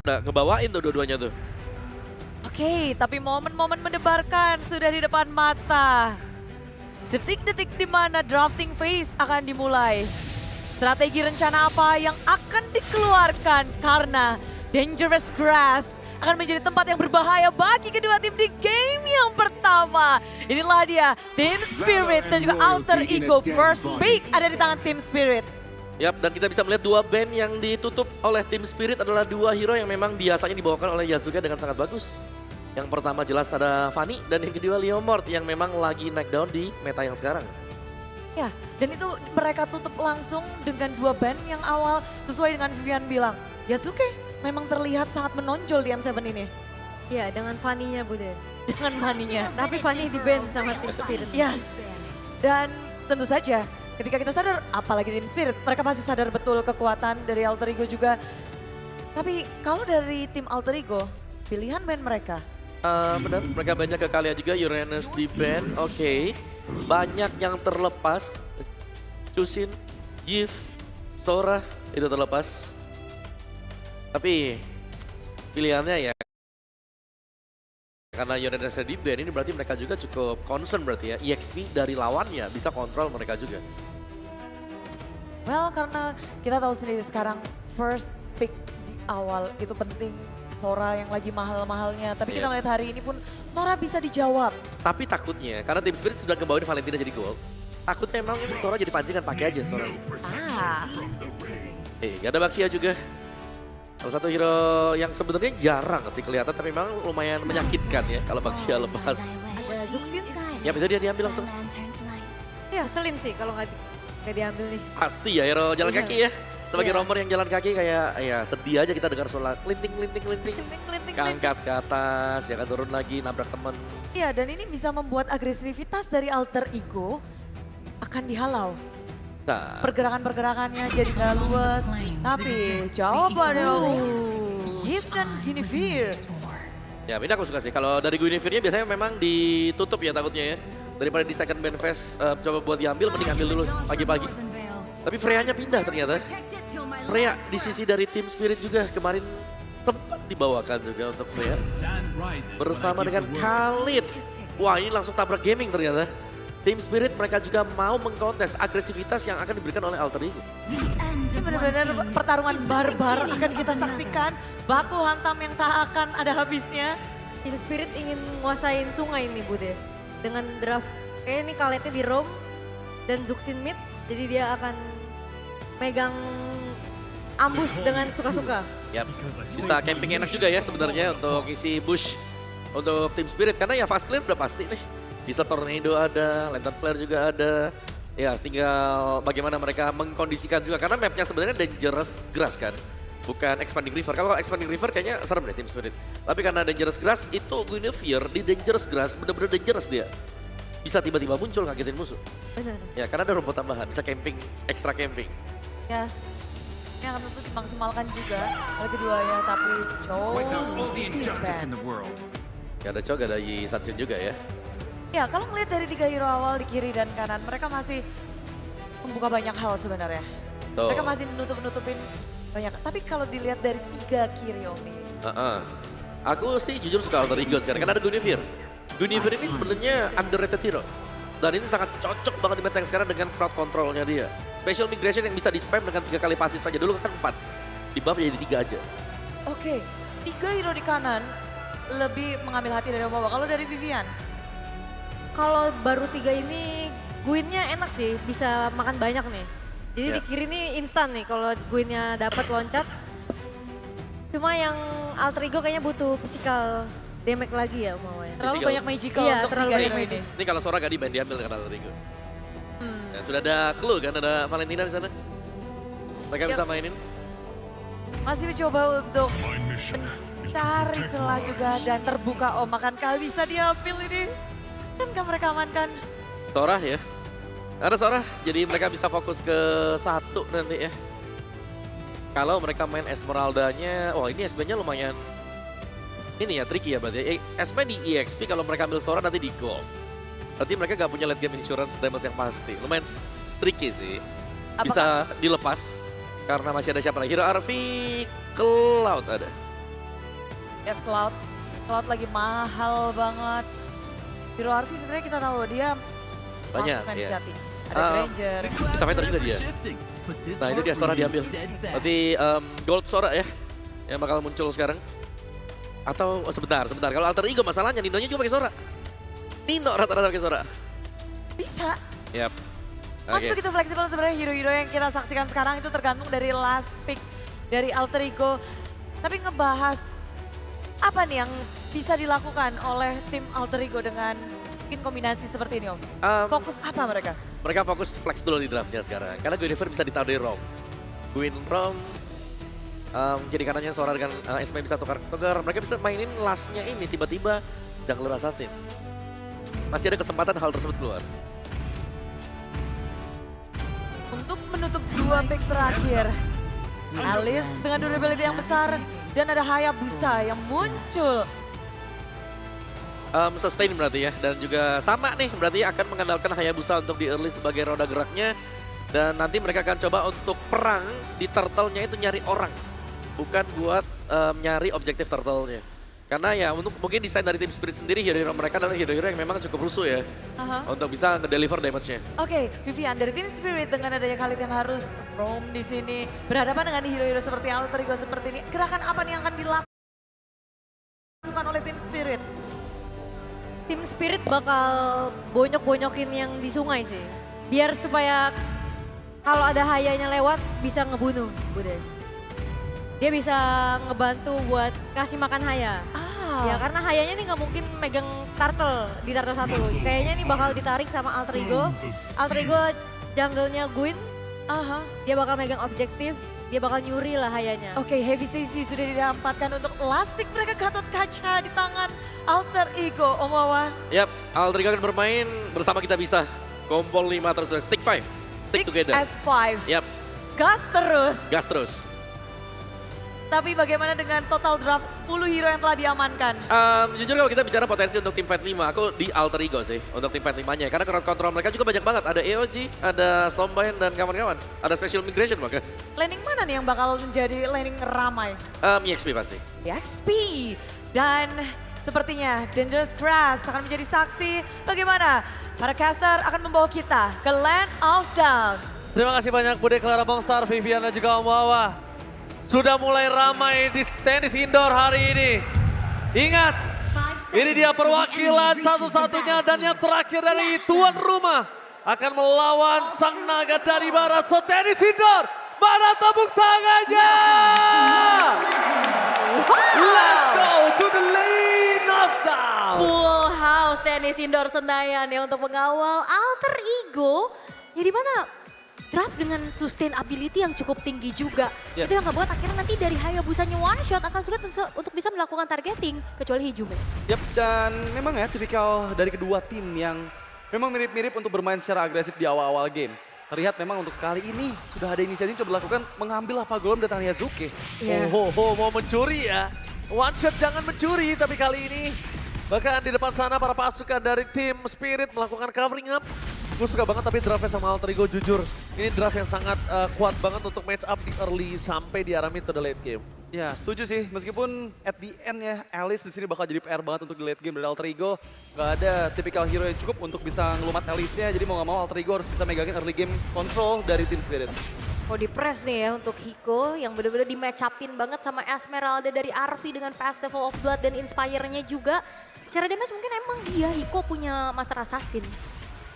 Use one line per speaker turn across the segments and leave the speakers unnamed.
sudah ngebawain tuh dua-duanya tuh.
Oke, tapi momen-momen mendebarkan sudah di depan mata. Detik-detik di mana drafting phase akan dimulai. Strategi rencana apa yang akan dikeluarkan karena Dangerous Grass akan menjadi tempat yang berbahaya bagi kedua tim di game yang pertama. Inilah dia Team Spirit dan juga Alter Ego. First pick ada di tangan Team Spirit.
Yap, dan kita bisa melihat dua band yang ditutup oleh Team Spirit adalah dua hero yang memang biasanya dibawakan oleh Yasuke dengan sangat bagus. Yang pertama jelas ada Fanny dan yang kedua Leomord yang memang lagi naik down di meta yang sekarang.
Ya, dan itu mereka tutup langsung dengan dua band yang awal sesuai dengan Vivian bilang. Yasuke memang terlihat sangat menonjol di M7 ini.
Ya, dengan Fanny-nya Bude.
Dengan maninya.
Tapi Fanny di band sama Team Spirit.
Yes. Dan tentu saja ketika kita sadar, apalagi Team Spirit, mereka pasti sadar betul kekuatan dari Alter Ego juga. Tapi kalau dari tim Alter Ego, pilihan band mereka.
Benar, mereka banyak ke Kalia juga, Uranus di band, oke. Banyak yang terlepas, Chusin, Giv, Sora, itu terlepas. Tapi pilihannya ya, karena Uranus di band ini berarti mereka juga cukup concern berarti ya. EXP dari lawannya bisa kontrol mereka juga.
Well, karena kita tahu sendiri sekarang first pick di awal itu penting. Sora yang lagi mahal-mahalnya, tapi kita
Iya.
melihat hari ini pun Sora bisa dijawab.
Tapi takutnya, karena Team Spirit sudah ngebawain Valentina jadi gold, takutnya emang ini Sora jadi pancingan, pakai aja Sora.
Ah,
Gak ada Baxia juga. Salah satu hero yang sebenarnya jarang sih kelihatan, tapi memang lumayan menyakitkan ya kalau Baxia lepas.
Ada Zuxin.
Ya bisa dia diambil langsung.
Ya, selin sih kalau nggak diambil nih.
Pasti ya hero jalan
Iya.
kaki ya. Sebagai
Iya.
romer yang jalan kaki kayak ya sedih aja kita dengar suara klinting.
klinting.
Keangkat ke atas, ya kan turun lagi nabrak temen.
Iya, dan ini bisa membuat agresivitas dari Alter Ego akan dihalau.
Nah,
Pergerakan-pergerakannya jadi nggak luas. Tapi jawabannya Giv dan Guinevere.
ya ini aku suka sih. Kalau dari Guinevere-nya biasanya memang ditutup ya takutnya ya. Daripada di second band phase coba buat diambil, mending ambil dulu pagi-pagi. Tapi Freya-nya pindah ternyata. Freya di sisi dari Team Spirit juga kemarin sempat dibawakan juga untuk Freya. Bersama dengan Khalid. Wah ini langsung tabrak gaming ternyata. Team Spirit mereka juga mau mengkontes agresivitas yang akan diberikan oleh Alter Ego.
Ini benar-benar pertarungan barbar akan kita saksikan. Baku hantam yang tak akan ada habisnya.
Team Spirit ingin nguasain sungai nih Bude. Dengan draft, kayaknya ini kaletnya di roam dan Zuxin mid. Jadi dia akan megang ambush dengan suka-suka.
Ya, bisa camping enak juga ya sebenarnya untuk isi bush untuk Team Spirit. Karena ya fast clear udah pasti nih. Bisa tornado ada, lantern flare juga ada. Ya tinggal bagaimana mereka mengkondisikan juga. Karena mapnya sebenarnya Dangerous Grass kan. Bukan Expanding River. Kalau Expanding River kayaknya serem deh Team Spirit. Tapi karena Dangerous Grass itu Guinevere di Dangerous Grass bener-bener dangerous dia. Bisa tiba-tiba muncul ngagetin musuh.
Benar.
Ya karena ada rumput tambahan, bisa camping, extra camping.
Yes. Ini akan tentu dimaksimalkan juga oleh keduanya. Tapi
Without all the injustice in
Chow.
the world.
Gak ada Chog, ada Yi Sanjun juga ya.
Ya, kalau melihat dari tiga hero awal di kiri dan kanan, mereka masih membuka banyak hal sebenarnya.
Tuh.
Mereka masih nutupin banyak. Tapi kalau dilihat dari tiga kiri Omi,
Aku sih jujur suka Alter Ego sekarang, karena ada Guinevere. Guinevere ini sebenarnya underrated hero. Dan ini sangat cocok banget di meta yang sekarang dengan crowd controlnya dia. Special migration yang bisa di-spam dengan 3 kali pasif saja. Dulu kan 4, di buff jadi 3 aja.
oke, tiga hero di kanan lebih mengambil hati dari Omawa. Kalau dari Vivian,
Kalau baru 3 ini Guinnya enak sih, bisa makan banyak nih. Jadi
Ya.
di kiri nih instan nih kalau Guinnya dapat loncat. Cuma yang Alter Ego kayaknya butuh physical damage lagi ya mau ya.
terlalu
Physical.
banyak magical
Iya,
untuk
terlalu
tiga
banyak
hero ini.
magical.
Ini kalau Sora gak di-ban diambil dengan Alter Ego.
Hmm.
Dan sudah ada clue kan, ada Valentina di sana. Mereka
Yap.
bisa mainin.
Masih mencoba untuk mencari celah juga dan terbuka Akankah kali bisa diambil ini. Akankah mereka amankan?
Sora ya. Ada Sora, jadi mereka bisa fokus ke satu nanti ya. Kalau mereka main Esmeralda-nya, oh ini SB-nya lumayan ini ya tricky ya berarti. SB di EXP kalau mereka ambil Sora nanti di gold. Berarti mereka gak punya late game insurance damage yang pasti. Lumayan tricky sih. Bisa dilepas karena masih ada siapa lagi? Hero Arvi Cloud ada.
Ya Cloud. Cloud lagi mahal banget. Hero Arfi sebenarnya kita tahu dia
Banyak,
marksman
iya.
sejati. Ada Granger.
Bisa fighter juga dia. Nah itu dia Sora diambil. Berarti Gold Sora ya yang bakal muncul sekarang. Atau sebentar. Kalau Alter Ego masalahnya Nino-nya juga pakai Sora. Nino rata-rata pakai Sora.
Bisa.
Yap.
Masih begitu fleksibel sebenarnya hero-hero yang kita saksikan sekarang itu tergantung dari last pick dari Alter Ego. Tapi ngebahas apa nih yang bisa dilakukan oleh tim Alter Ego dengan mungkin kombinasi seperti ini Om? Fokus apa mereka?
Mereka fokus flex dulu di draftnya sekarang. Karena Guinevere bisa ditaruh di Rom. Rom, kiri kanannya Sora dengan SMI bisa tukar-tukar. Mereka bisa mainin lastnya ini tiba-tiba Jungler Assassin. Masih ada kesempatan hal tersebut keluar.
Untuk menutup dua pick terakhir, Alice dengan durability yang besar dan ada Hayabusa yang muncul.
Sustain berarti ya, dan juga sama nih berarti akan mengandalkan Hayabusa untuk di early sebagai roda geraknya. Dan nanti mereka akan coba untuk perang di turtle-nya itu nyari orang, bukan buat nyari objektif turtle-nya. Karena ya untuk mungkin desain dari tim Spirit sendiri, hero-hero mereka adalah hero-hero yang memang cukup rusuh ya. Untuk bisa nge-deliver damage-nya.
Oke, Vivian dari tim Spirit dengan adanya Khalid yang harus roam di sini berhadapan dengan hero-hero seperti Alter Ego seperti ini. Gerakan apa nih yang akan dilakukan oleh tim Spirit?
Tim Spirit bakal bonyok-bonyokin yang di sungai sih. Biar supaya kalau ada hayanya lewat bisa ngebunuh, Bude. Dia bisa ngebantu buat kasih makan haya. Ya karena hayanya nih nggak mungkin megang turtle di turtle satu. Kayaknya nih bakal ditarik sama Alter Ego. Alter Ego jungle-nya Gwyn. Dia bakal megang objektif. Dia bakal nyuri lah hayanya.
Oke, Heavy Sisi sudah didapatkan untuk last pick mereka Gatot Kaca di tangan Alter Ego, Om Wawa.
Yap, Alter Ego akan bermain bersama kita bisa. Kompol 5 terus, stick 5, stick together.
S5.
Yap,
Gas terus.
gas terus.
Tapi bagaimana dengan total draft 10 hero yang telah diamankan?
Jujur kalau kita bicara potensi untuk tim fight 5, aku di Alter Ego sih untuk tim fight 5-nya. Karena crowd control mereka juga banyak banget. Ada EOG, ada Stormbind dan kawan-kawan. Ada Special Migration bahkan.
Laning mana nih yang bakal menjadi laning ramai?
EXP pasti.
XP. Dan sepertinya Dangerous Grass akan menjadi saksi bagaimana para caster akan membawa kita ke Land of Dawn.
Terima kasih banyak Bude, Clara, Bongstar, Vivian dan juga Om Wawa. Sudah mulai ramai di tenis indoor hari ini. Ingat, ini dia perwakilan satu-satunya dan yang terakhir dari tuan rumah akan melawan sang naga dari barat. So tenis indoor, mana tepuk tangannya? Let's go to the lane of down.
Full house tenis indoor Senayan ya untuk mengawal Alter Ego. Ya di mana draft dengan sustainability yang cukup tinggi juga. Itu yang ngebuat akhirnya nanti dari Hayabusanya one shot akan sulit untuk bisa melakukan targeting kecuali Hijume.
Yap, dan memang ya tipikal dari kedua tim yang memang mirip-mirip untuk bermain secara agresif di awal-awal game. Terlihat memang untuk sekali ini sudah ada inisiatif coba dilakukan mengambil Lava Golem dari tangan Yazuke.
Mau mencuri ya. One shot jangan mencuri, tapi kali ini bahkan di depan sana para pasukan dari tim Spirit melakukan covering up. Gue suka banget tapi draftnya sama Alter Ego jujur. Ini draft yang sangat kuat banget untuk match up di early sampai diarahin to the late game.
Ya, setuju sih. Meskipun at the end ya, Alice di sini bakal jadi PR banget untuk di late game dari Alter Ego. Gak ada tipikal hero yang cukup untuk bisa ngelumat Alice-nya. Jadi mau gak mau Alter Ego harus bisa megangin early game control dari Team Spirit.
Mau di press nih ya untuk Hiko yang bener-bener di match upin banget sama Esmeralda dari Arfi dengan Festival of Blood dan Inspire-nya juga. Secara damage mungkin emang dia Hiko punya Master Assassin.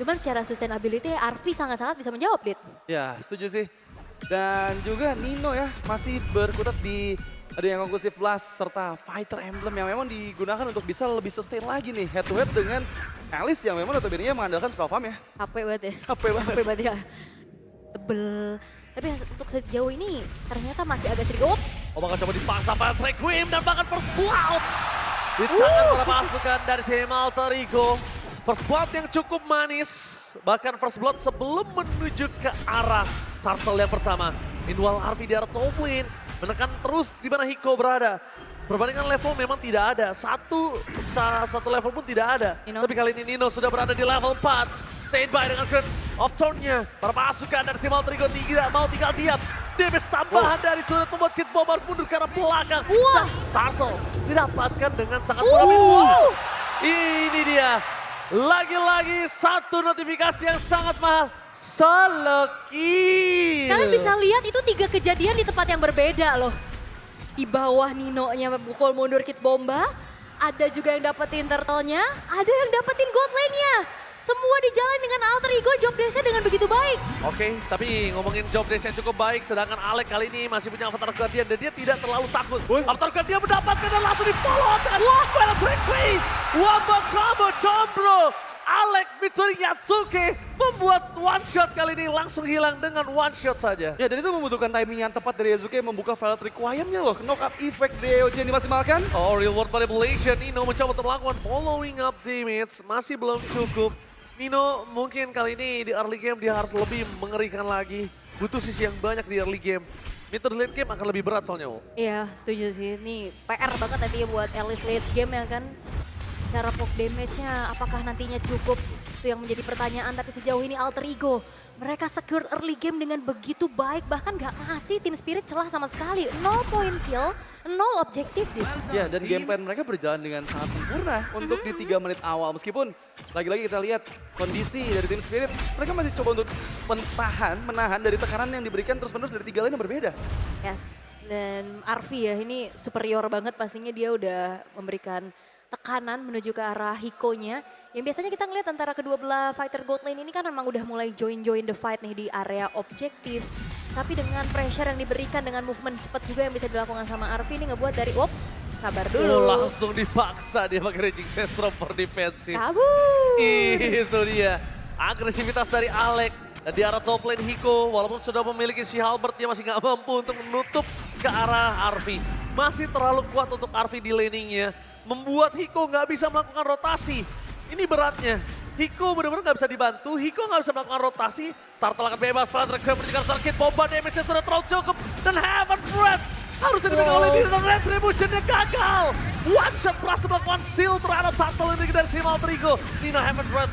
Cuman secara sustainability Arfi sangat-sangat bisa menjawab, Lid.
Ya, setuju sih. Dan juga Nino ya masih berkutat di ada yang conclusive blast serta fighter emblem yang memang digunakan untuk bisa lebih sustain lagi nih head to head dengan Alice yang memang notabene mengandalkan spell farm ya.
Capek banget ya.
Capek banget.
Capek banget ya. Tebel. Tapi untuk sejauh ini ternyata masih agak sedikit.
Oh bakal coba dipaksa pada Requiem dan bahkan First Blood. Di tangan para pasukan dari tim Alter Ego. First Blood yang cukup manis. Bahkan First Blood sebelum menuju ke arah turtle yang pertama. Meanwhile Arfi di arah top lane menekan terus di mana Hiko berada. Perbandingan level memang tidak ada. Satu level pun tidak ada. Tapi kali ini Nino sudah berada di level 4. Stayed by dengan Crown of Thorn-nya. Para pasukan dari tim Alter Ego tidak mau tinggal diam. damage tambahan dari turret membuat Kid Bomber mundur ke arah belakang.
Wah.
Dan Turtle didapatkan dengan sangat mudah. Wow. Ini dia. Lagi-lagi satu notifikasi yang sangat mahal. Solo kill.
Kalian bisa lihat itu 3 kejadian di tempat yang berbeda loh. Di bawah Nino-nya pukul mundur Kid Bomba. Ada juga yang dapetin turtle-nya, ada yang dapetin gold lane-nya. Semua dijalani dengan alter ego, job desk-nya dengan begitu baik.
Oke, tapi ngomongin job desk yang cukup baik, sedangkan Alek kali ini masih punya Avatar Guardian dan dia tidak terlalu takut. Avatar Guardian mendapatkan dan langsung di-follow up dengan Final Breakaway. Wamba combo Jombro. Alek featuring Yatsuke membuat one shot kali ini langsung hilang dengan one shot saja.
Ya, dan itu membutuhkan timing yang tepat dari Yatsuke membuka Violet Requiem-nya loh. Knock up effect DOJ yang dimaksimalkan.
Oh, real world manipulation. Nino mencoba untuk melakukan following up damage. Masih belum cukup. Nino mungkin kali ini di early game dia harus lebih mengerikan lagi. Butuh sisi yang banyak di early game. Mid to late game akan lebih berat soalnya.
Iya, setuju sih. Ini PR banget nanti buat Alice late game ya kan. Cara poke damage-nya apakah nantinya cukup? Itu yang menjadi pertanyaan, tapi sejauh ini alter ego. Mereka secure early game dengan begitu baik, bahkan gak ngasih Team Spirit celah sama sekali. 0 point kill, 0 objektif.
Ya, dan game plan mereka berjalan dengan sangat sempurna untuk di 3 menit awal. Meskipun lagi-lagi kita lihat kondisi dari Team Spirit, mereka masih coba untuk menahan dari tekanan yang diberikan terus-menerus dari 3 lane yang berbeda.
Yes, dan Arfi ya ini superior banget pastinya, dia udah memberikan tekanan menuju ke arah Hiko-nya. Yang biasanya kita ngeliat antara kedua belah fighter gold lane ini kan memang udah mulai join the fight nih di area objektif. Tapi dengan pressure yang diberikan dengan movement cepat juga yang bisa dilakukan sama Arfi ini ngebuat dari sabar dulu.
Langsung dipaksa dia pakai raging sentrum for defensive.
Kabur.
Itu dia. Agresivitas dari Alek. Dan di arah top lane Hiko, walaupun sudah memiliki si Halbert, dia masih nggak mampu untuk menutup ke arah Arfi. Masih terlalu kuat untuk Arfi di laningnya. Membuat Hiko nggak bisa melakukan rotasi. Ini beratnya. Hiko benar-benar nggak bisa dibantu, Hiko nggak bisa melakukan rotasi. Turtle akan bebas, Flatter menjadikan Circuit Bomba, damage-nya sudah terlalu cukup. Dan Heaven Breath harus dipegang oleh diri dan Retribution-nya gagal. One shot berhasil melakukan steal terhadap Turtle ini dari tim Alter Ego. Nino Heaven Breath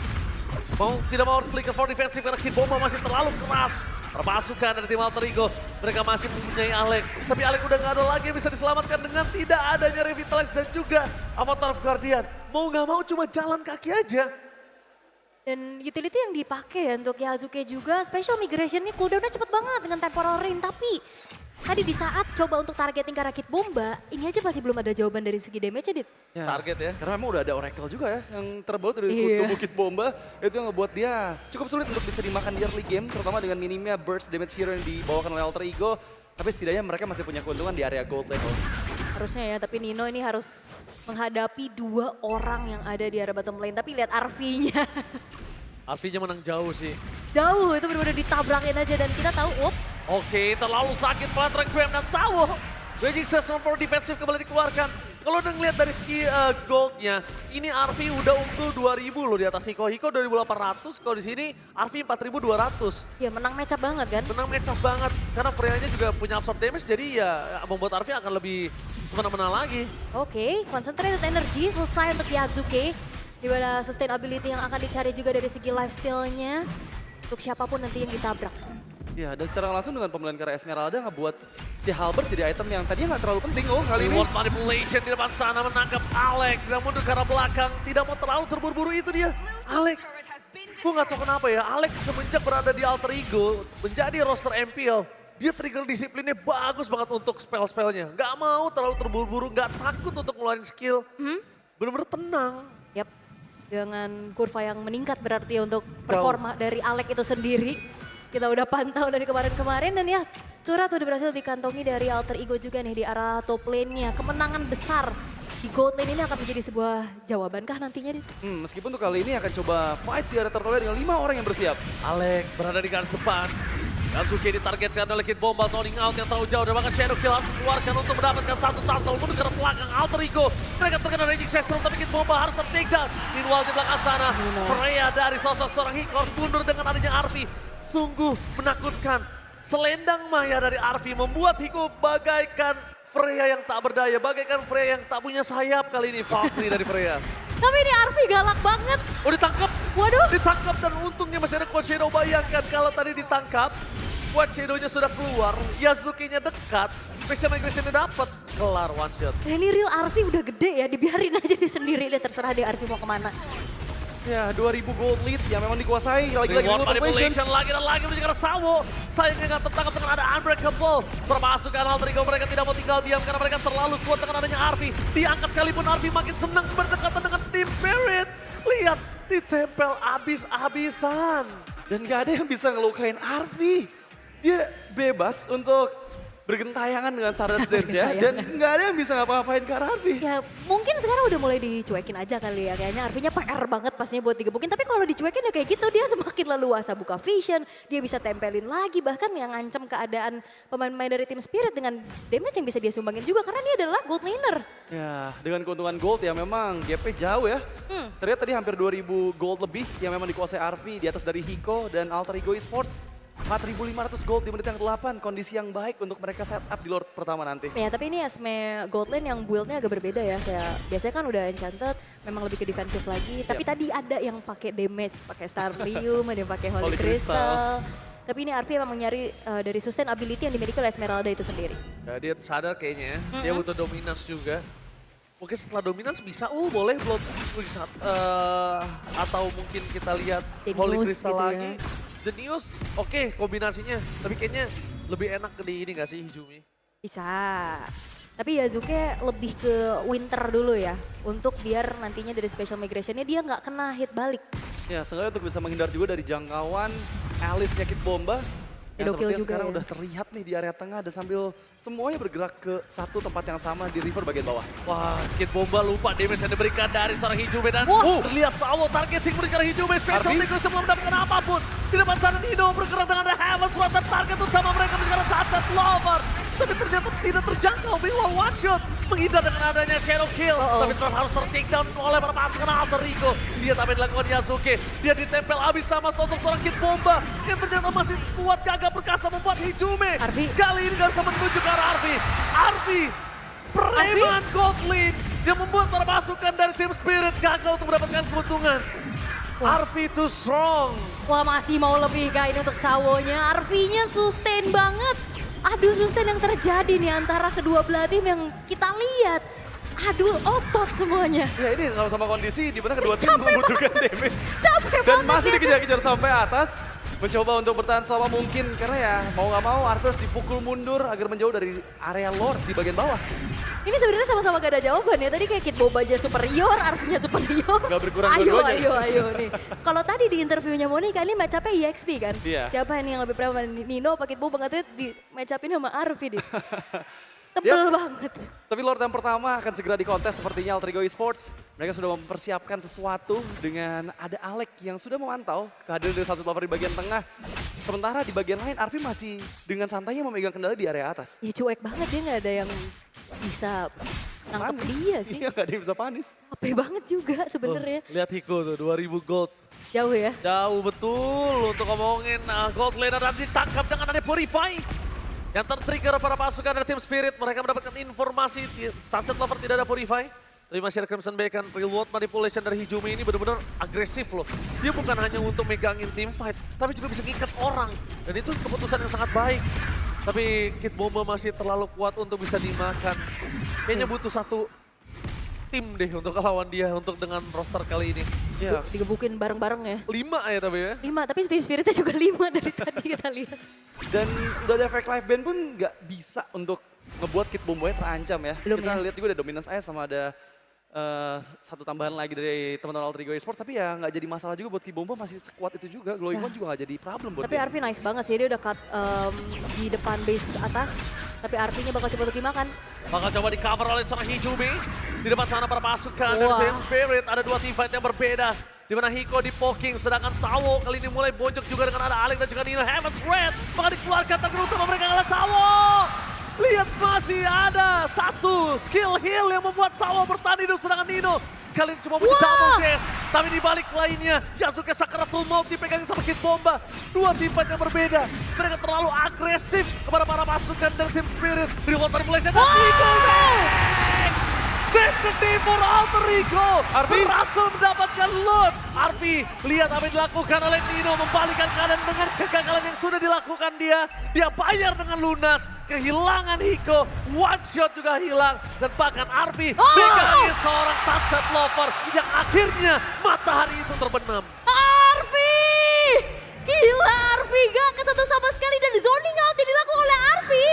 tidak mau flicker for defensive karena Kid Bomba masih terlalu keras. Permasukan dari tim Alter Ego, mereka masih mempunyai Alek. Tapi Alek udah gak ada lagi yang bisa diselamatkan dengan tidak adanya Revitalize dan juga Avatar Guardian. Mau gak mau cuma jalan kaki aja.
Dan utility yang dipakai ya untuk Yasuke juga, special migration ini cooldownnya cepet banget dengan temporal rain. Tapi tadi di saat coba untuk targeting ke arah Kid Bomba, ini aja masih belum ada jawaban dari segi damage-nya, Dit.
Ya,
Target ya.
Karena memang udah ada Oracle juga ya yang terbaut dari tubuh Kid Bomba. Itu yang ngebuat dia cukup sulit untuk bisa dimakan di early game. Terutama dengan minimnya burst damage hero yang dibawakan oleh Alter Ego. Tapi setidaknya mereka masih punya keuntungan di area gold level.
Harusnya ya, tapi Nino ini harus menghadapi 2 orang yang ada di area bottom lane. Tapi lihat RV-nya.
Artinya menang jauh sih.
Jauh, itu benar-benar ditabrakin aja dan kita tahu,
Oke, terlalu sakit Flatter dan Sawo. Raging Session for defensive kembali dikeluarkan. Kalau udah ngeliat dari segi goldnya, ini Arfi udah unggul 2000 loh di atas Hiko. Hiko 2800, kalau di sini Arfi 4200.
ya menang match up banget kan.
Menang match up banget, karena Freya-nya juga punya absorb damage, jadi ya membuat Arfi akan lebih semena-mena lagi.
Oke, concentrated energy selesai untuk Yasuke. Di mana sustainability yang akan dicari juga dari segi lifestyle-nya. Untuk siapapun nanti yang ditabrak.
Ya, dan secara langsung dengan pembelian Kara Esmeralda ngebuat si Halbert jadi item yang tadinya nggak terlalu penting kali ini.
Reward manipulation di depan sana menangkap Alex, dan mundur ke arah belakang. Tidak mau terlalu terburu-buru itu dia. Alex, gue nggak tahu kenapa ya, Alex semenjak berada di Alter Ego, menjadi roster MPL, dia trigger disiplinnya bagus banget untuk spell-spellnya. Nggak mau terlalu terburu-buru, nggak takut untuk ngeluarin skill. Bener-bener tenang.
Yap, dengan kurva yang meningkat berarti untuk performa dari Alek itu sendiri. Kita udah pantau dari kemarin-kemarin dan ya turret udah berhasil dikantongi dari Alter Ego juga nih di arah top lane-nya. Kemenangan besar di gold lane ini akan menjadi sebuah jawabankah nantinya?
Meskipun untuk kali ini akan coba fight di area Turtle dengan 5 orang yang bersiap.
Alex berada di garis depan. Yasuke ditargetkan oleh Kid Bomba, zoning out yang terlalu jauh dan bahkan Shadow Kill harus dikeluarkan untuk mendapatkan satu turtle mundur ke belakang Alter Ego. Mereka terkena raging session tapi Kid Bomba harus tertinggal. Meanwhile di belakang sana, Freya dari sosok seorang Hiko harus mundur dengan adanya Arfi. Sungguh menakutkan. Selendang maya dari Arfi membuat Hiko bagaikan Freya yang tak berdaya, bagaikan Freya yang tak punya sayap kali ini. Valkyrie dari Freya.
Tapi ini Arfi galak banget.
Oh ditangkap.
Waduh.
Ditangkap dan untungnya masih ada Coach Shadow. Bayangkan kalau tadi ditangkap. White Shadow-nya sudah keluar, Yazuki-nya dekat, Special Migration-nya dapat, kelar one shot.
Ini real Arfi udah gede ya, dibiarin aja dia sendiri deh, terserah deh Arfi mau kemana.
Ya, 2000 gold lead yang memang dikuasai. Lagi-lagi
Reward
Remote
manipulation lagi dan lagi menuju ke arah Sawo. Sayangnya nggak tertangkap dengan ada Unbreakable. Permasukan Alter Ego mereka tidak mau tinggal diam karena mereka terlalu kuat dengan adanya Arfi. Diangkat sekalipun Arfi makin senang berdekatan dengan Team Spirit. Lihat, ditempel abis-abisan.
Dan gak ada yang bisa ngelukain Arfi. Dia bebas untuk bergentayangan dengan Stardust Dance ya. Dan gak ada yang bisa ngapa-ngapain ke arah Arfi.
Ya mungkin sekarang udah mulai dicuekin aja kali ya, kayaknya Arfinya PR banget pastinya buat digebukin. Tapi kalau dicuekin ya kayak gitu, dia semakin leluasa buka vision, dia bisa tempelin lagi. Bahkan yang ngancam keadaan pemain-pemain dari Team Spirit dengan damage yang bisa dia sumbangin juga. Karena dia adalah gold laner.
Ya, dengan keuntungan gold ya memang GP jauh ya. Ternyata tadi hampir 2000 gold lebih yang memang dikuasai Arfi di atas dari Hiko dan Alter Ego Esports. 4.500 gold di menit yang ke-8, kondisi yang baik untuk mereka setup di Lord pertama nanti.
Ya tapi ini Esme gold lane yang build-nya agak berbeda ya. Kayak biasanya kan udah enchanted, memang lebih ke defensif lagi. Tapi tadi ada yang pakai damage, pakai Starlium, ada yang pakai Holy
Holy Crystal.
Crystal. Tapi ini Arfi memang nyari dari sustainability yang dimiliki oleh Esmeralda itu sendiri.
Ya, dia sadar kayaknya ya, dia butuh dominance juga. Mungkin setelah dominance bisa, boleh Blood Wizard. Atau mungkin kita lihat Holy
Genius
Crystal
gitu ya.
lagi. Genius, oke kombinasinya. Tapi kayaknya lebih enak di ini gak sih Hijumi?
Bisa. Tapi Yazuke lebih ke winter dulu ya. Untuk biar nantinya dari special migration-nya dia nggak kena hit balik.
Ya, sengaja untuk bisa menghindar juga dari jangkauan Alice nyakit bomba. Yang
Edo kill
sepertinya
juga
sekarang
ya.
udah terlihat nih di area tengah dan sambil semuanya bergerak ke satu tempat yang sama di river bagian bawah.
Wah, Kid Bomba lupa damage yang diberikan dari seorang Hijube dan
Wah.
terlihat Sawo targeting berikan Hijube. Special
Arfi.
Technique sebelum mendapatkan apapun. Di depan sana Nino bergerak dengan The Heavens, merasa target utama mereka menjadi Sunset Lover. Tapi ternyata tidak terjangkau, Bingwa one shot. Menghindar dengan adanya Shadow Kill. Tapi terus harus ter-take down oleh para pasukan Alter Ego. Lihat apa yang dilakukan Yasuke. Dia ditempel habis sama sosok seorang Kid Bomba. Yang ternyata masih kuat, gagah perkasa membuat Hijube.
Arfi.
Kali ini gak bisa menuju ke arah Arfi. Arfi, preman gold lead yang membuat para pasukan dari Team Spirit gagal untuk mendapatkan keuntungan. Arfi too strong.
Wah masih mau lebih kak ini untuk Sawonya. Arfinya sustain banget. Aduh sustain yang terjadi nih antara kedua belah tim yang kita lihat. Aduh otot semuanya.
Ya ini sama-sama kondisi di mana kedua tim
Capek
membutuhkan damage.
Capek
Dan
banget
masih
ya.
dikejar-kejar sampai atas. Mencoba untuk bertahan selama mungkin karena ya mau nggak mau Arthur dipukul mundur agar menjauh dari area Lord di bagian bawah.
Ini sebenarnya sama-sama gak ada jawaban ya. Tadi kayak Kid Boba aja superior, Arfinya superior.
Gak berkurang
Ayo,
dua-duanya.
ayo nih. Kalau tadi di interviewnya Monica ini match up-nya EXP kan?
Iya.
Siapa ini yang lebih preman? Nino apa Kid Boba? Katanya di match up-in sama Arfi deh. Tebel banget.
Tapi Lord yang pertama akan segera dikontes sepertinya Alter Ego Esports. Mereka sudah mempersiapkan sesuatu dengan ada Alek yang sudah memantau kehadiran dari satu lover di bagian tengah. Sementara di bagian lain Arfi masih dengan santainya memegang kendali di area atas.
Ya cuek banget dia gak ada yang bisa nangkep
Panis.
dia sih.
Iya, gak ada yang bisa panis.
Capek banget juga sebenarnya.
Lihat Hiko tuh 2000 gold.
Jauh ya.
Jauh betul untuk ngomongin gold laner dan ditangkap dengan ada Purify. Yang ter-trigger para pasukan dari Team Spirit. Mereka mendapatkan informasi Sunset Lover tidak ada Purify. Tapi masih ada Crimson Beacon. Real world manipulation dari Hijumi ini benar-benar agresif loh. Dia bukan hanya untuk megangin team fight. Tapi juga bisa ngikat orang. Dan itu keputusan yang sangat baik. Tapi Kid Bomba masih terlalu kuat untuk bisa dimakan. Kayaknya butuh satu tim deh untuk lawan dia untuk dengan roster kali ini.
Ya,
Digebukin bareng-bareng ya.
5 ya tapi ya.
5, tapi Team Spiritnya juga 5 dari tadi kita lihat.
dan udah ada efek live band pun nggak bisa untuk ngebuat Kid Bomboy terancam ya.
Belum
Kita
ya.
lihat juga ada dominance Ice sama ada satu tambahan lagi dari teman-teman Alter Ego Esports. Tapi ya nggak jadi masalah juga buat Kid Bombo, masih sekuat itu juga. Glowing One juga nggak jadi problem buat
Tapi
dia.
Arfi nice banget sih, dia udah cut di depan base atas. Tapi Arfinya bakal coba untuk dimakan.
Bakal coba di cover oleh seorang Hijumi. Di depan sana para pasukan dari
Wah.
Team Spirit. Ada dua team fight yang berbeda. Di mana Hiko di poking, sedangkan Sawo kali ini mulai bojok juga dengan ada Alek dan juga Nino. Heaven's Red, maka dikeluarkan target utama mereka adalah Sawo. Lihat masih ada satu skill heal yang membuat Sawo bertahan hidup, sedangkan Nino kali ini cuma punya double dash. Tapi di balik lainnya, Yasuke Sakaratul Maut dipegangin sama Kid Bomba. Dua tim fight yang berbeda. Mereka terlalu agresif kepada para pasukan dari Team Spirit. Reward manipulation dan Hiko. Save gede for Alter Ego.
Arfi.
Berhasil mendapatkan loot. Arfi, lihat apa yang dilakukan oleh Nino. Membalikan keadaan dengan kegagalan yang sudah dilakukan dia. Dia bayar dengan lunas. Kehilangan Hiko, one shot juga hilang. Dan bahkan Arfi megangin seorang Sunset Lover yang akhirnya matahari itu terbenam.
Arfi! Gila Arfi, gak kesentuh sama sekali dan zoning out yang dilakukan oleh Arfi.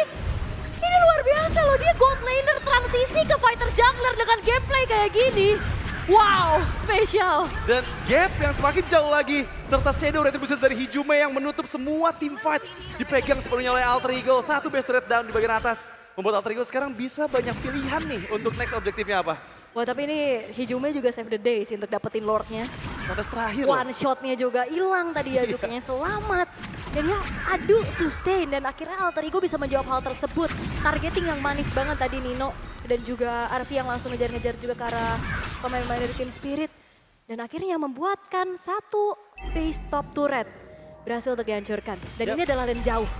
Ini luar biasa loh, dia gold laner transisi ke fighter jungler dengan gameplay kayak gini. Wow, spesial.
Dan gap yang semakin jauh lagi, serta shadow retribution dari Hijume yang menutup semua team fight. Dipegang sepenuhnya oleh Alter Ego, satu base turret down di bagian atas. Membuat Alter Ego sekarang bisa banyak pilihan nih untuk next objektifnya apa.
Wah tapi ini Hijume juga save the day sih untuk dapetin Lordnya.
Batas terakhir loh.
One shotnya juga hilang tadi ya, Zuki-nya selamat. Dan dia adu sustain dan akhirnya Alter Ego bisa menjawab hal tersebut. Targeting yang manis banget tadi Nino dan juga Arfi yang langsung ngejar-ngejar juga ke arah pemain-pemain dari Team Spirit. Dan akhirnya membuatkan satu base top turret berhasil untuk dihancurkan. Dan ini adalah lane jauh.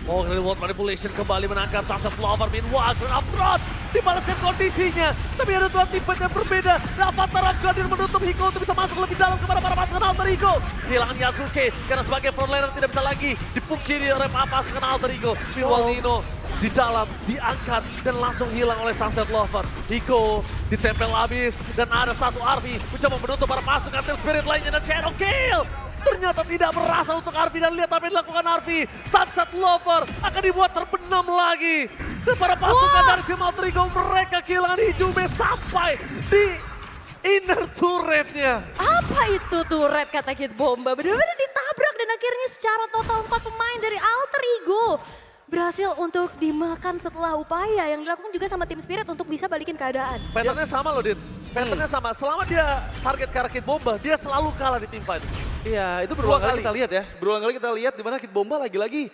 Oh, reward manipulation kembali menangkap Sunset Lover. Meanwhile, Grand Uptrot dibalaskan kondisinya. Tapi ada dua tipe yang berbeda. Avatar Gadir menutup Hiko untuk bisa masuk lebih dalam kepada para pasukan Alter Ego. Kehilangan Yasuke karena sebagai frontliner tidak bisa lagi dipungkiri oleh pasukan Alter Ego. Meanwhile, Nino di dalam diangkat dan langsung hilang oleh Sunset Lover. Hiko ditempel habis dan ada satu Arfi mencoba menutup para pasukan Team Spirit lainnya dan Shadow Kill. Ternyata tidak berasa untuk Arfi dan lihat apa yang dilakukan Arfi. Sunset Lover akan dibuat terbenam lagi. Dan para pasukan dari tim Alter Ego mereka kehilangan Hijume sampai di inner turretnya.
Apa itu turret kata Kid Bomba? Benar-benar ditabrak dan akhirnya secara total 4 pemain dari Alter Ego berhasil untuk dimakan setelah upaya yang dilakukan juga sama tim Spirit untuk bisa balikin keadaan.
Patternnya sama loh, Dit. Patternnya sama. Selama dia target ke arah Kid Bomba, dia selalu kalah di team fight.
Iya, itu berulang kali kita lihat ya. Berulang kali kita lihat di mana Kid Bomba lagi-lagi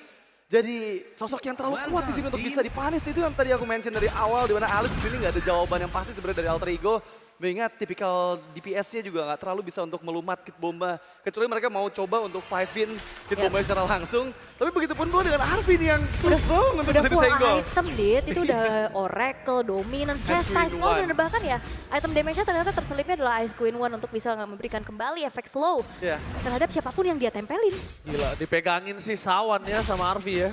jadi sosok yang terlalu kuat di sini untuk bisa dipanis. Itu yang tadi aku mention dari awal, di mana Alice di sini nggak ada jawaban yang pasti sebenarnya dari Alter Ego. Mengingat tipikal DPS-nya juga nggak terlalu bisa untuk melumat Kid Bomba. Kecuali mereka mau coba untuk 5-in Kid Bomba secara langsung. Tapi begitupun pula dengan Arvin yang too strong untuk
Udah
bisa
full
disenggol.
item Dit, itu udah Oracle, Dominance, Chastise,
Queen
dan bahkan ya item damage-nya ternyata terselipnya adalah Ice Queen One untuk bisa memberikan kembali efek slow
Iya.
terhadap siapapun yang dia tempelin.
Gila, dipegangin si Sawan ya sama Arfi ya.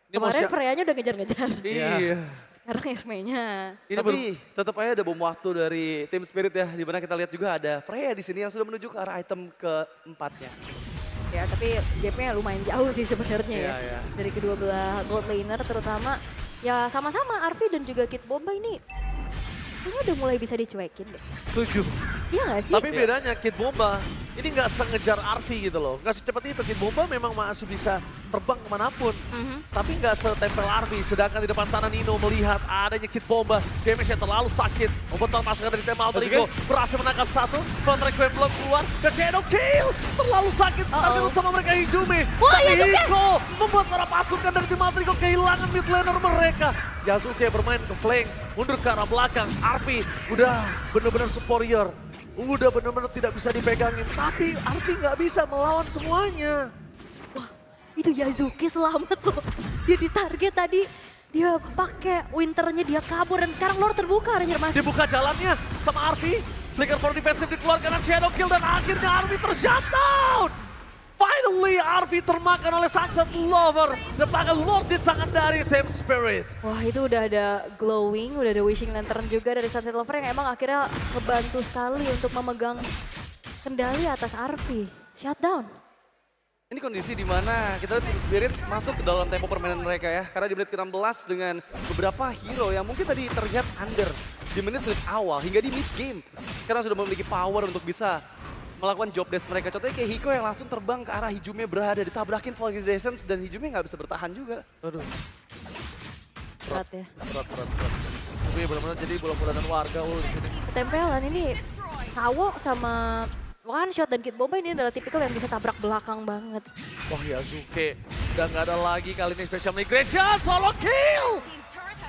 Ini mau
Kemarin
siap-
Freya-nya udah ngejar-ngejar,
Iya.
sekarang Esme-nya.
Ini
Tapi tetap aja ada bom waktu dari tim Spirit ya, di mana kita lihat juga ada Freya di sini yang sudah menuju ke arah item keempatnya.
Ya tapi gap-nya lumayan jauh sih sebenarnya ya.
Iya, iya.
Dari kedua belah gold laner terutama. Ya sama-sama Arfi dan juga Kid Bomba ini kayaknya udah mulai bisa dicuekin deh.
Setuju.
Iya gak sih?
Tapi bedanya Kid Bomba ini nggak sengejar Arfi gitu loh. Nggak secepat itu. Kid Bomba memang masih bisa terbang kemanapun. Tapi nggak setempel Arfi. Sedangkan di depan sana Nino melihat adanya Kid Bomba. Damage-nya terlalu sakit. Membentuk pasukan dari tim Alter Ego. Berhasil menangkap satu. Counter Requiem belum keluar. Dan Shadow Kill. Terlalu sakit. Tapi sama mereka Hijume.
Wah,
Tapi
Yasuke!
Hiko membuat para pasukan dari tim Alter Ego kehilangan mid laner mereka. Yasuke bermain ke flank. Mundur ke arah belakang. Arfi udah benar-benar superior. Udah benar-benar tidak bisa dipegangin. Tapi Arfi nggak bisa melawan semuanya.
Itu Yasuke selamat loh. Dia ditarget tadi. Dia pakai winternya, dia kabur dan sekarang Lord terbuka Ranger Mas.
Dibuka jalannya sama Arfi. Flicker for defensive dikeluarkan dan Shadow Kill dan akhirnya Arfi tershutdown. Finally Arfi termakan oleh Sunset Lover. Dan bahkan Lord di tangan dari Team Spirit.
Wah itu udah ada glowing, udah ada wishing lantern juga dari Sunset Lover yang emang akhirnya ngebantu sekali untuk memegang kendali atas Arfi. Shutdown.
Ini kondisi di mana kita lihat Team Spirit masuk ke dalam tempo permainan mereka ya. Karena di menit ke-16 dengan beberapa hero yang mungkin tadi terlihat under di menit-menit awal hingga di mid game. Karena sudah memiliki power untuk bisa melakukan job desk mereka. Contohnya kayak Hiko yang langsung terbang ke arah Hijume berada, ditabrakin Volgizations dan Hijume nggak bisa bertahan juga.
Aduh,
Berat ya.
berat. Tapi benar-benar jadi bola dan warga di sini.
Ketempelan ini Sawo sama One Shot dan Kid Bomba ini adalah tipikal yang bisa tabrak belakang banget.
Wah Yasuke udah nggak ada lagi kali ini special migration. Solo kill!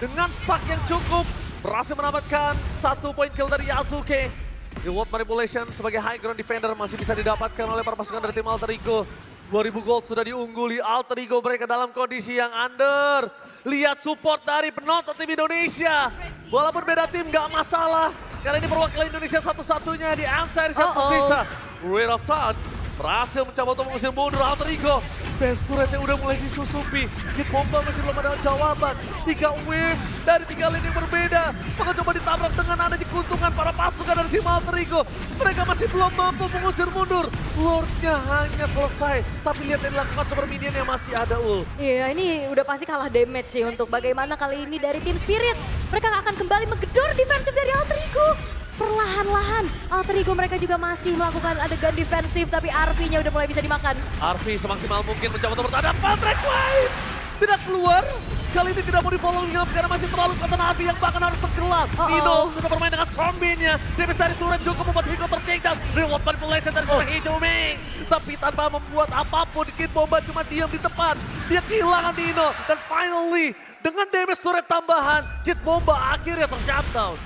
Dengan stack yang cukup berhasil mendapatkan 1 poin kill dari Yasuke. Reward manipulation sebagai high ground defender masih bisa didapatkan oleh para pasukan dari tim Alter Ego. 2000 gold sudah diungguli Alter Ego mereka dalam kondisi yang under. Lihat support dari penonton tim Indonesia. Walaupun beda tim gak masalah. Karena ini perwakilan Indonesia satu-satunya di outside yang tersisa. Ray of Touch berhasil mencoba untuk mengusir mundur Alter Ego. Best turretnya udah mulai disusupi. Kid Bomba masih belum ada jawaban. 3 wave dari 3 lini yang berbeda. Maka coba ditabrak dengan adanya keuntungan para pasukan dari tim Alter Ego. Mereka masih belum mampu mengusir mundur. Lordnya hanya selesai. Tapi lihat yang dilakukan super minion yang masih ada ul.
Iya, ini udah pasti kalah damage sih untuk bagaimana kali ini dari tim Spirit. Mereka akan kembali menggedor defensif dari Alter Ego. Perlahan-lahan Alter Ego mereka juga masih melakukan adegan defensif, tapi RP-nya udah mulai bisa dimakan.
RP semaksimal mungkin mencoba untuk bertahan. Patrick Wave tidak keluar. Kali ini tidak mau di-follow up karena masih terlalu kekuatan api yang bahkan harus tenggelam. Nino sudah bermain dengan Stormbeam-nya. Davis dari turret cukup membuat Hiko ter-takedown. Reward manipulation dari seorang hijau Ming. Tapi tanpa membuat apapun, Kid Bomba cuma diam di depan. Dia kehilangan Nino. Dan finally, dengan damage turret tambahan, Kid Bomba akhirnya ter-shutdown.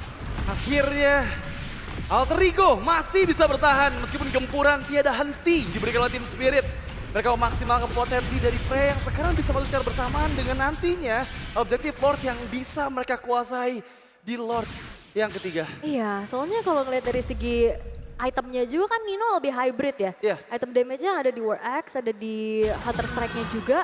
Akhirnya Alter Ego masih bisa bertahan meskipun gempuran tiada henti diberikan oleh tim Spirit. Mereka memaksimalkan potensi dari Frey yang sekarang bisa masuk secara bersamaan dengan nantinya objektif Lord yang bisa mereka kuasai di Lord yang ketiga.
Iya, soalnya kalau ngeliat dari segi itemnya juga kan Nino lebih hybrid ya.
Iya.
Item damage-nya ada di War Axe, ada di Hunter Strike-nya juga.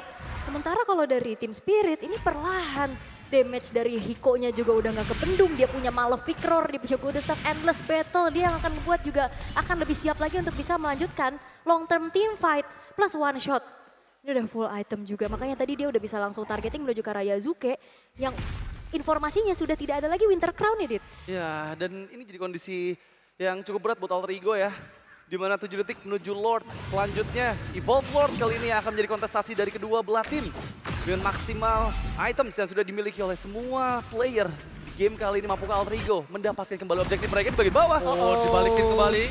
Sementara kalau dari tim Spirit ini perlahan. Damage dari Hiko-nya juga udah nggak kebendung. Dia punya Malefic Roar, dia punya Golden Staff Endless Battle. Dia yang akan membuat juga akan lebih siap lagi untuk bisa melanjutkan long term team fight plus one shot. Ini udah full item juga, makanya tadi dia udah bisa langsung targeting menuju ke Rayazuke yang informasinya sudah tidak ada lagi Winter Crown ya, Dit.
Ya, dan ini jadi kondisi yang cukup berat buat Alter Ego ya. Di mana 7 detik menuju Lord. Selanjutnya Evolve Lord kali ini akan menjadi kontestasi dari kedua belah tim. Dengan maksimal items yang sudah dimiliki oleh semua player. Game kali ini mampukah Alter Ego mendapatkan kembali objektif mereka di bagian bawah.
Dibalikin kembali.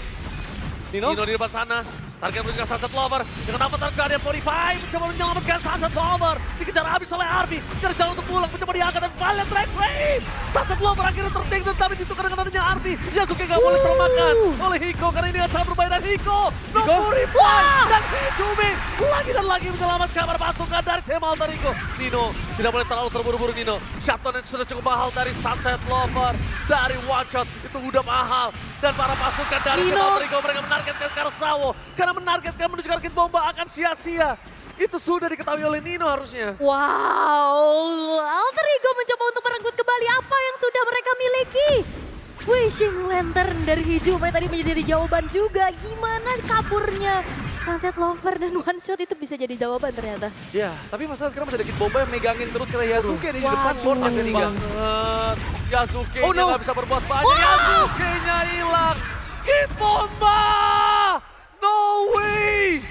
Nino
Nino di depan sana. Target menunjukkan Sunset Lover. Dengan apa target 45 mencoba menyelamatkan Sunset Lover. Dikejar habis oleh Arby. Cari jalan untuk pulang. Mencoba diangkat dan Valiant Red Flame. Sunset Lover akhirnya tertinggal tapi ditukar dengan adanya Arby. Yasuke gak boleh termakan oleh Hiko karena ini sangat berbahaya dan Hiko. No reply. Dan Hijumi lagi dan lagi menyelamatkan para pasukan dari tim Alter Ego. Nino tidak boleh terlalu terburu-buru Nino. Shutdown yang sudah cukup mahal dari Sunset Lover. Dari one shot itu udah mahal. Dan para pasukan dari tim Alter Ego mereka menargetkan Karsawo. Karena menargetkan menuju ke Kid Bomba akan sia-sia. Itu sudah diketahui oleh Nino harusnya.
Wow, Alter Ego mencoba untuk merenggut kembali apa yang sudah mereka miliki. Wishing Lantern dari Hijau tadi menjadi jawaban juga. Gimana kaburnya Sunset Lover dan one shot itu bisa jadi jawaban ternyata.
Ya, tapi masalah sekarang masih ada Kid Bomba yang megangin terus karena Yasuke nih di depan Lord akhirnya tinggal.
Banget. Yasuke
Oh, no.
gak bisa berbuat banyak. Yasuke-nya hilang. Kid Bomba! No way!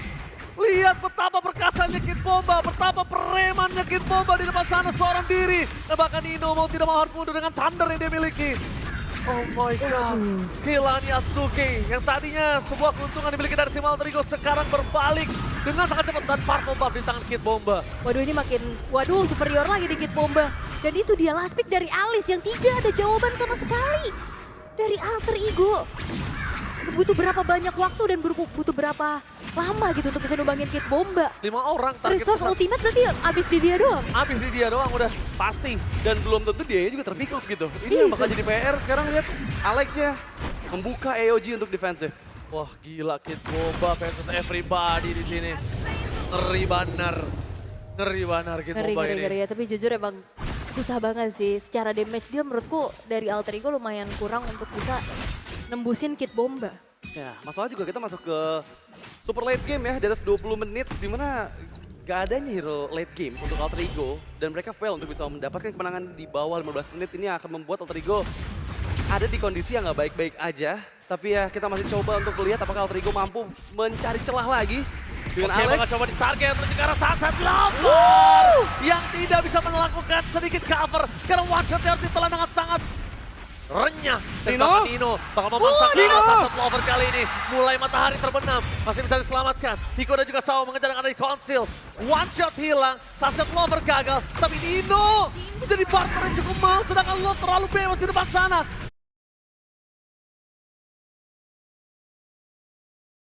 Lihat betapa perkasanya Kid Bomba, betapa premannya Kid Bomba di depan sana seorang diri. Dan bahkan Nino mau tidak mau harus mundur dengan thunder yang dia miliki. Oh my god, kehilangan Yasuke yang tadinya sebuah keuntungan dimiliki dari tim Alter Ego sekarang berbalik dengan sangat cepat dan partial buff di tangan Kid Bomba.
Waduh ini makin, waduh superior lagi di Kid Bomba. Dan itu dia last pick dari Alice yang tidak ada jawaban sama sekali dari Alter Ego. Butuh berapa banyak waktu dan butuh berapa lama gitu untuk bisa numbangin Kid Bomba.
5 orang target
Resource ultimate berarti abis di dia doang.
habis di dia doang udah.
Pasti. Dan belum tentu dia juga terpick up gitu. Ini yang bakal jadi PR. Sekarang lihat Alex ya membuka AOG untuk defensif.
Wah gila Kid Bomba versus everybody di sini. Ngeri benar. Ngeri benar Kid Bomba ini.
Ngeri ya, tapi jujur emang susah banget sih. Secara damage dia menurutku dari Alter Ego lumayan kurang untuk bisa nembusin Kid Bomba.
Ya, masalah juga kita masuk ke super late game ya, di atas 20 menit dimana gak adanya hero late game untuk Alter Ego dan mereka fail untuk bisa mendapatkan kemenangan di bawah 15 menit. Ini akan membuat Alter Ego ada di kondisi yang gak baik-baik aja. Tapi ya kita masih coba untuk melihat apakah Alter Ego mampu mencari celah lagi dengan
Oke,
Alex.
bakal coba ditarget menuju ke arah Sunset Lover yang tidak bisa melakukan sedikit cover karena one shot yang ditelan dengan sangat renyah. Dan
Nino?
bahkan Nino bakal memaksakan Sunset Lover kali ini. Mulai matahari terbenam, masih bisa diselamatkan. Hiko dan juga Sao mengejar yang ada di Conceal. One shot hilang, Sunset Lover gagal. Tapi Nino menjadi partner yang cukup mahal, sedangkan lo terlalu bebas di depan sana.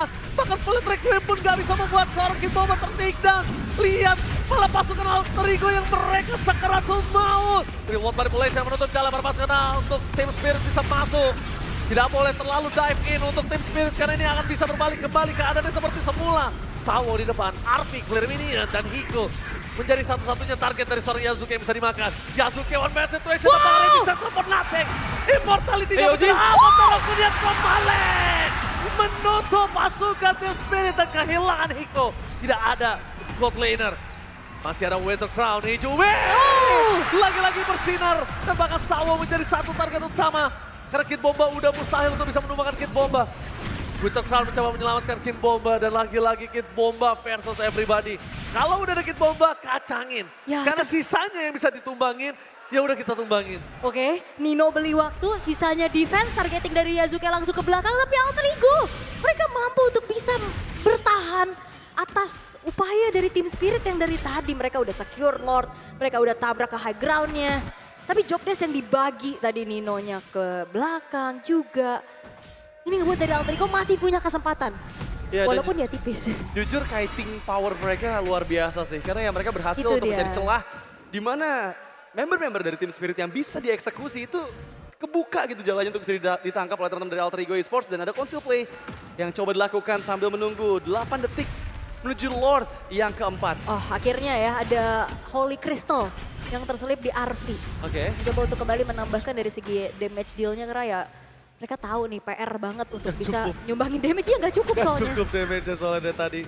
Bahkan Split Requiem pun gak bisa membuat seorang Kid Bomba tertinggal. Lihat, malah pasukan Alter Ego yang mereka sekeratul maut. Reward Manipulation menutup jalan para pasukan untuk Team Spirit bisa masuk. Tidak boleh terlalu dive in untuk Team Spirit karena ini akan bisa berbalik kembali keadaannya seperti semula. Sawo di depan, Arfi, Clear Minion, dan Hiko menjadi satu-satunya target dari seorang Yasuke yang bisa dimakan. Yasuke one man situation, wow! Bisa support Natsek. Immortality tidak berhasil, terus kemudian kembali. Menutup pasukan Team Spirit dan kehilangan Hiko. Tidak ada bot laner. Masih ada Winter Crown, Ijume. Lagi-lagi bersinar dan bahkan Sawo menjadi satu target utama. Karena Kid Bomba udah mustahil untuk bisa menumbangkan Kid Bomba. Winter Crown mencoba menyelamatkan Kid Bomba dan lagi-lagi Kid Bomba versus everybody. Kalau udah ada Kid Bomba, kacangin.
Ya,
karena sisanya yang bisa ditumbangin, ya udah kita tumbangin.
Oke, Nino beli waktu, sisanya defense, targeting dari Yasuke langsung ke belakang, tapi Alter Ego mereka mampu untuk bisa bertahan atas upaya dari Team Spirit yang dari tadi. Mereka udah secure Lord, mereka udah tabrak ke high ground-nya. Tapi job desk yang dibagi tadi Ninonya ke belakang juga. Ini ngebuat dari Alter Ego masih punya kesempatan.
Ya,
Walaupun ya tipis.
Jujur kiting power mereka luar biasa sih. Karena ya mereka berhasil
Itu
untuk
dia.
mencari celah. Di mana member-member dari Team Spirit yang bisa dieksekusi itu kebuka gitu jalannya untuk bisa ditangkap oleh teman-teman dari Alter Ego Esports. Dan ada conceal play yang coba dilakukan sambil menunggu 8 detik menuju Lord yang keempat.
Oh akhirnya ya ada Holy Crystal yang terselip di Arfi.
Oke.
Coba untuk kembali menambahkan dari segi damage dealnya karena ya mereka tahu nih PR banget untuk bisa nyumbangin damage, ya nggak cukup soalnya.
Cukup damage-nya soalnya dari tadi.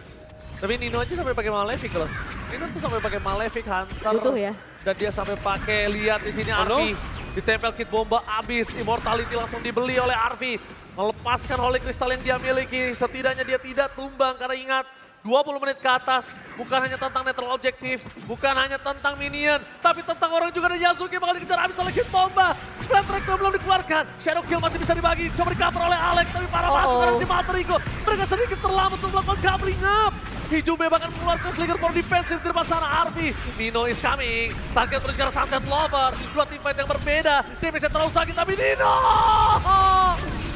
Tapi Nino aja sampai pakai Malefic loh. Nino tuh sampai pakai Malefic Hunter.
Butuh ya.
Dan dia sampai pakai, lihat di sini Arfi. Ditempel Kid Bomba abis. Immortality langsung dibeli oleh Arfi. Melepaskan Holy Crystal yang dia miliki. Setidaknya dia tidak tumbang karena ingat 20 menit ke atas, bukan hanya tentang netral objektif, bukan hanya tentang minion, tapi tentang orang juga ada Yasuke bakal dikejar habis oleh Kid Bomba. Flame Track belum dikeluarkan, Shadow Kill masih bisa dibagi, coba di-cover oleh Alex, tapi para pasukan dari tim Alter Ego, mereka sedikit terlambat untuk melakukan coupling up. Hijume bahkan mengeluarkan Slinger for defensive di depan sana Arfi. Nino is coming, target terus ke Sunset Lover, dua teamfight yang berbeda, damage yang terlalu sakit, tapi Nino!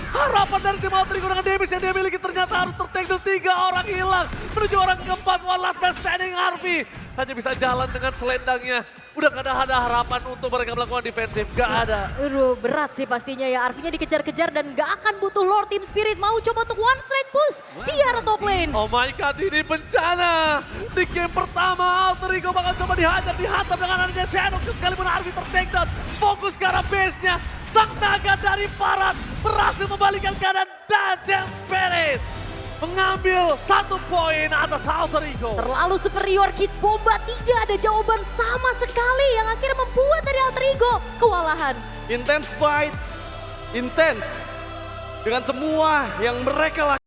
Harapan dari tim Alter Ego dengan damage yang dia miliki ternyata harus tertackle 3 orang hilang. Menuju orang keempat, one last man standing Arfi. Hanya bisa jalan dengan selendangnya. Udah gak ada harapan untuk mereka melakukan defensif, gak ada.
Berat sih pastinya ya, Arfinya dikejar-kejar dan gak akan butuh Lord Team Spirit mau coba untuk one straight push di arah top lane.
Oh my god, ini bencana. Di game pertama Alter Ego bakal coba dihajar, dihantam dengan adanya Shadow sekalipun Arfi tertakedown. Fokus ke arah base-nya. Sang naga dari Farad berhasil membalikkan keadaan dan Spirit mengambil 1 poin atas Alter Ego.
Terlalu superior Kid Bomba, tidak ada jawaban sama sekali yang akhirnya membuat dari Alter Ego kewalahan.
Intense fight, intense dengan semua yang mereka lakukan.